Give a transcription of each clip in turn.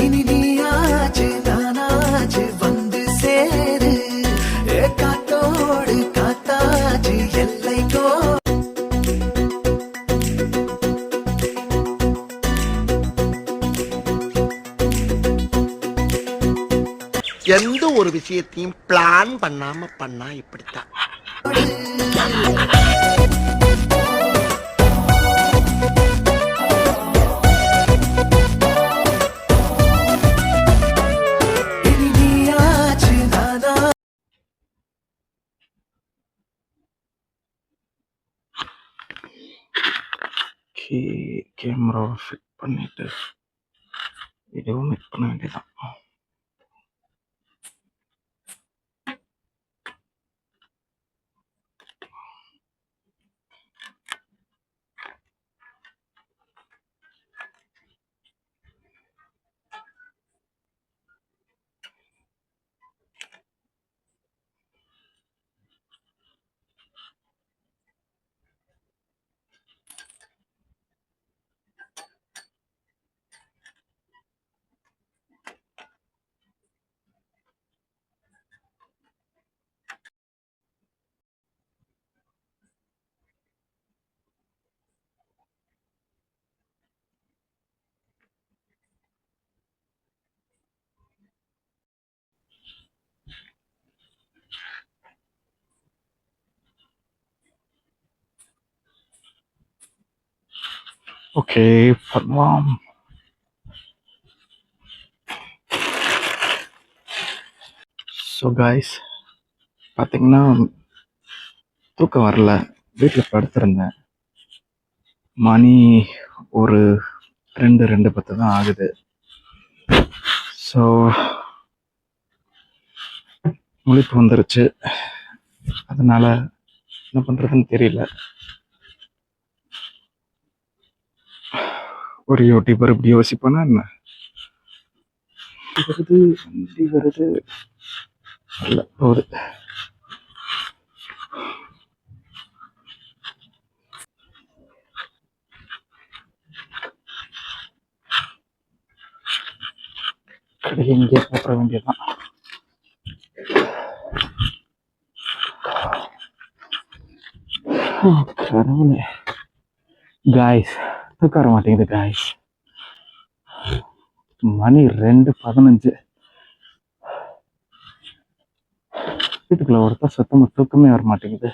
இனி நீயாச்சு நானாச்சு வந்து சேரு காத்தோடு காத்தாச்சு எல்லைக்கோ. எந்த ஒரு விஷயத்தையும் பிளான் பண்ணாம பண்ணா இப்படித்தான். இனி நீயாச்சு நானா. கேமரா ஃபிட் பண்ணிட்டு இதுவும் மிட் பண்ண வேண்டியதான். ஓகே பண்ணலாம். ஸோ காய்ஸ் பார்த்தீங்கன்னா தூக்கம் வரல, வீட்டில் படுத்திருந்தேன். மணி ஒரு 2:10 தான் ஆகுது. ஸோ முழிப்பு வந்துருச்சு. அதனால என்ன பண்ணுறதுன்னு தெரியல. ஒரு யூடியூபர் இப்படி யோசிப்பானா என்ன? வண்டி வருது இல்லை போகுது. கடையை இங்கே போட வேண்டியதுதான். கடவுளே காய்ஸ், தூக்க வர மாட்டேங்குது காய்ஸ். மணி 2:15. வீட்டுக்குள்ள ஒருத்தர் சுத்தமா தூக்கமே வர மாட்டேங்குது.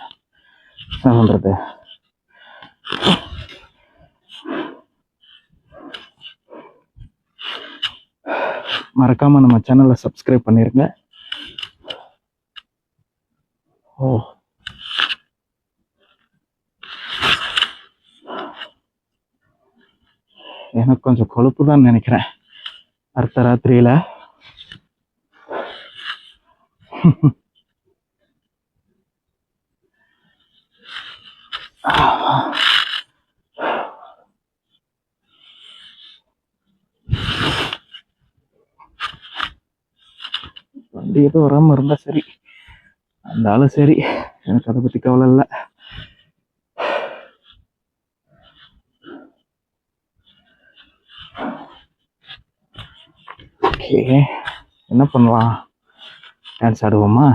என்ன பண்றது? மறக்காம நம்ம சேனலை சப்ஸ்கிரைப் பண்ணிருங்க. ஓ எனக்கு கொஞ்சம் கொழுப்பு தான் நினைக்கிறேன் அடுத்த ராத்திரியில. வண்டி எதுவும் வராம இருந்தா சரி, அந்த ஆளு சரி, எனக்கு அதை பத்தி கவலை இல்லை. ஓகே, என்ன பண்ணலாம்? டான்ஸ் ஆடுவோமா?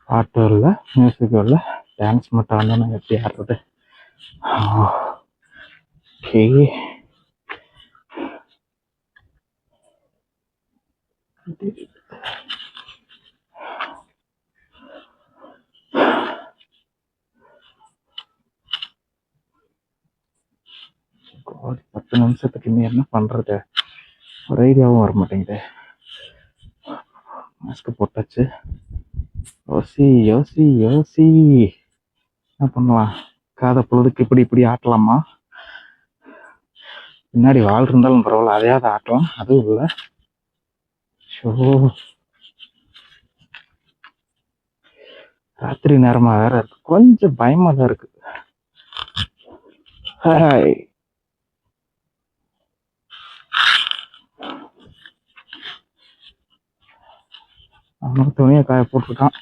பாட்டு இல்லை, மியூசிக் இல்லை, டான்ஸ் மட்டும் ஆனா நான் எப்படி ஆடுறது? ஓகே, ஒரு 10 நிமிஷத்துக்கு இன்னும் என்ன பண்றது? ஒரு ஐடியாவும் வர மாட்டேங்குது. மாஸ்க் போட்டாச்சு. யோசி யோசி யோசி, என்ன பண்ணலாம்? காதை பொழுதுக்கு இப்படி இப்படி ஆட்டலாமா? பின்னாடி வால் இருந்தாலும் பரவாயில்ல, அதையாவது ஆட்டலாம். அதுவும் இல்லை. ஷோ, ராத்திரி நேரமா வேற இருக்கு, கொஞ்சம் பயமா தான் இருக்கு. ஹாய், அவனுக்கு துணியை காய போட்டிருக்கான்.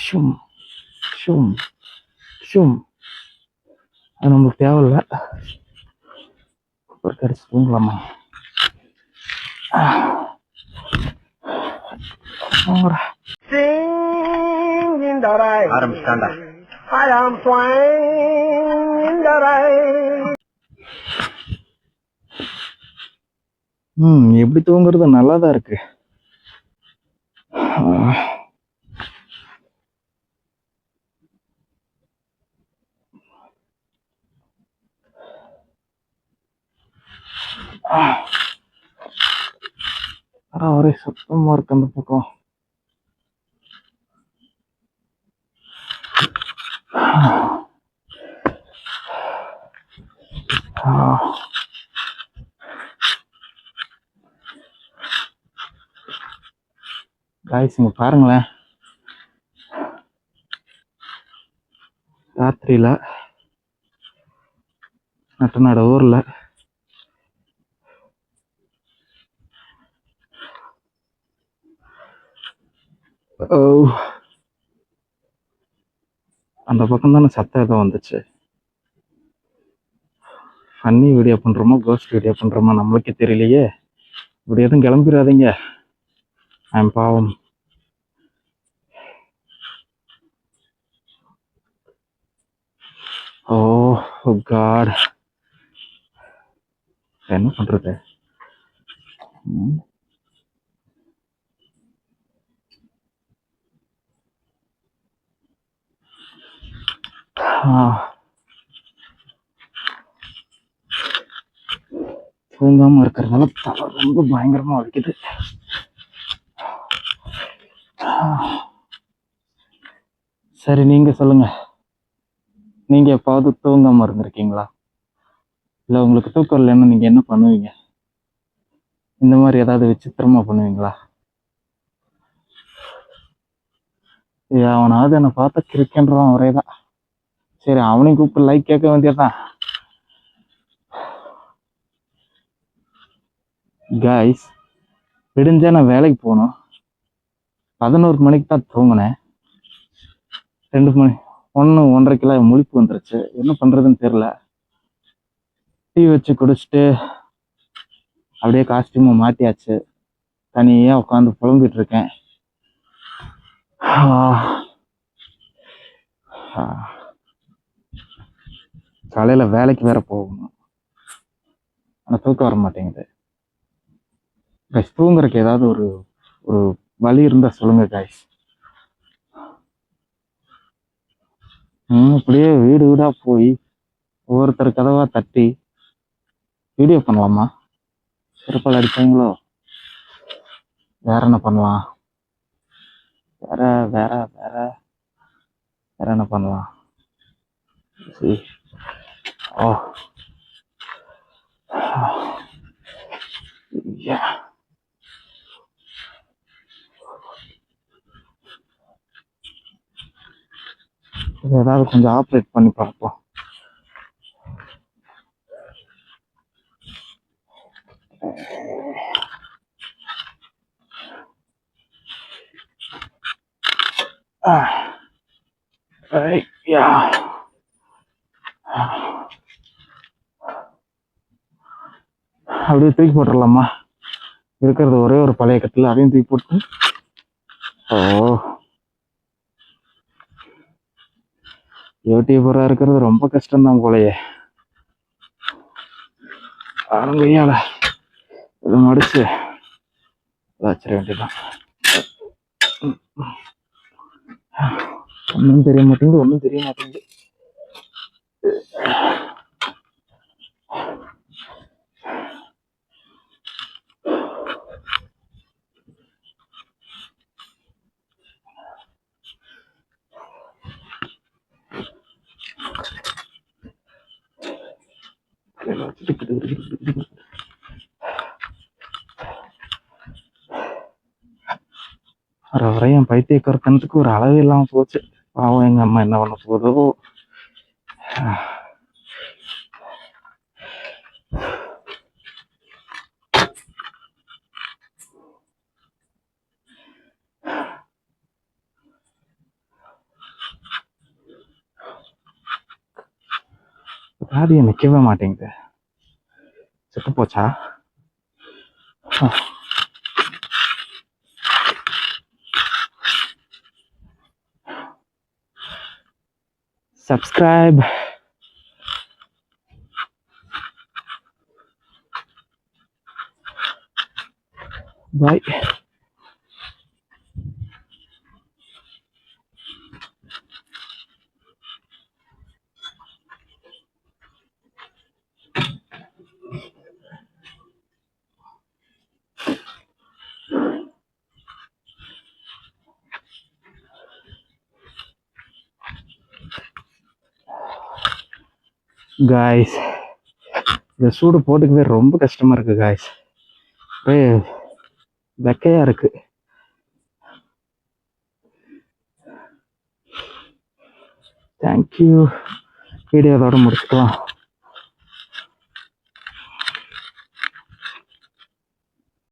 ஷும் ஷும் ஷும். அது நம்மளுக்கு தேவையில்லை. ஒரு கடிச்சு தூங்கலாமா? ஆரம்பிச்சிட்டாண்டா. எப்படி தூங்குறது நல்லாதான் இருக்கு. ஒரே சுத்தமா இருக்கு அந்த பக்கம். காய்ஸ் இங்க பாருங்களேன், ராத்திரியில நட்டநாட ஊர்ல அந்த பக்கம் தானே சத்தம் ஏதோ வந்துச்சு. ஃபன்னி வீடியோ பண்றோமோ கோஸ்ட் வீடியோ பண்றோமோ நம்மளுக்கே தெரியலையே. இப்படி எதுவும் கிளம்பிடாதீங்க, ஐம் பாவம். ஓ காட், என்ன பண்றது? தூங்காம இருக்கிறதுனால தலை ரொம்ப பயங்கரமா வலிக்குது. சரி, நீங்க சொல்லுங்க, நீங்க எப்பாவது தூங்காம இருந்திருக்கீங்களா? இல்ல உங்களுக்கு தூக்கம் இல்லைன்னா நீங்க என்ன பண்ணுவீங்க? இந்த மாதிரி ஏதாவது விசித்திரமா பண்ணுவீங்களா? அவனாவது என்னை பார்த்தா கிரிக்கென்றான் ஒரேதான். சரி, அவனையும் கூப்பிட்டு லைக் கேட்க வேண்டியதான். காய்ஸ், விடிஞ்சா நான் வேலைக்கு போகணும். 11 மணிக்கு தான் தூங்கினேன். 2 மணி 1:30 முழிப்பு வந்துருச்சு. என்ன பண்றதுன்னு தெரியல. டீ வச்சு குடிச்சிட்டு அப்படியே காஸ்டியூமை மாட்டியாச்சு. தனியா உட்காந்து புலம்பிட்டு இருக்கேன். காலையில வேலைக்கு வேற போகணும். ஆனா தூக்கம் வர மாட்டேங்குது. தூங்குறதுக்கு ஏதாவது ஒரு ஒரு வழி இருந்தா சொல்லுங்க காய்ஸ். அப்படியே வீடு வீடா போய் ஒவ்வொருத்தர் கதவா தட்டி வீடியோ பண்ணலாமா? சிறப்பால் அடிப்பாங்களோ? வேற என்ன பண்ணலாம்? வேற வேற வேற வேற என்ன பண்ணலாம்? ஓ ஏதாவது கொஞ்சம் ஆப்ரேட் பண்ணி பார்ப்போம். அப்படியே தூக்கி போட்டுடலாமா? இருக்கிறது ஒரே ஒரு பழைய கட்டில், அதையும் தூக்கி போட்டு. யூடியூபரா இருக்கிறது ரொம்ப கஷ்டம்தான் போலயே. ஆரம்பியால இதை மடிச்சு வச்சிட வேண்டியதான். ஒன்றும் தெரிய மாட்டேங்குது, ஒன்றும் தெரிய மாட்டேங்குது. வர வர என் பைத்தியக்காரத்தனத்துக்கு ஒரு அளவு இல்லாம போச்சு. பாவம் எங்க அம்மா என்ன பண்ண போதோ. ராதியை நிற்கவே மாட்டேங்குது. செத்து போச்சா? சப்ஸ்கிரைப். பாய். காய்ஸ், இந்த சூடு போட்டுக்கவே ரொம்ப கஷ்டமா இருக்கு காய்ஸ். வெக்கையா இருக்கு. தேங்க்யூ. வீடியோ இதோட முடிச்சுக்கலாம்.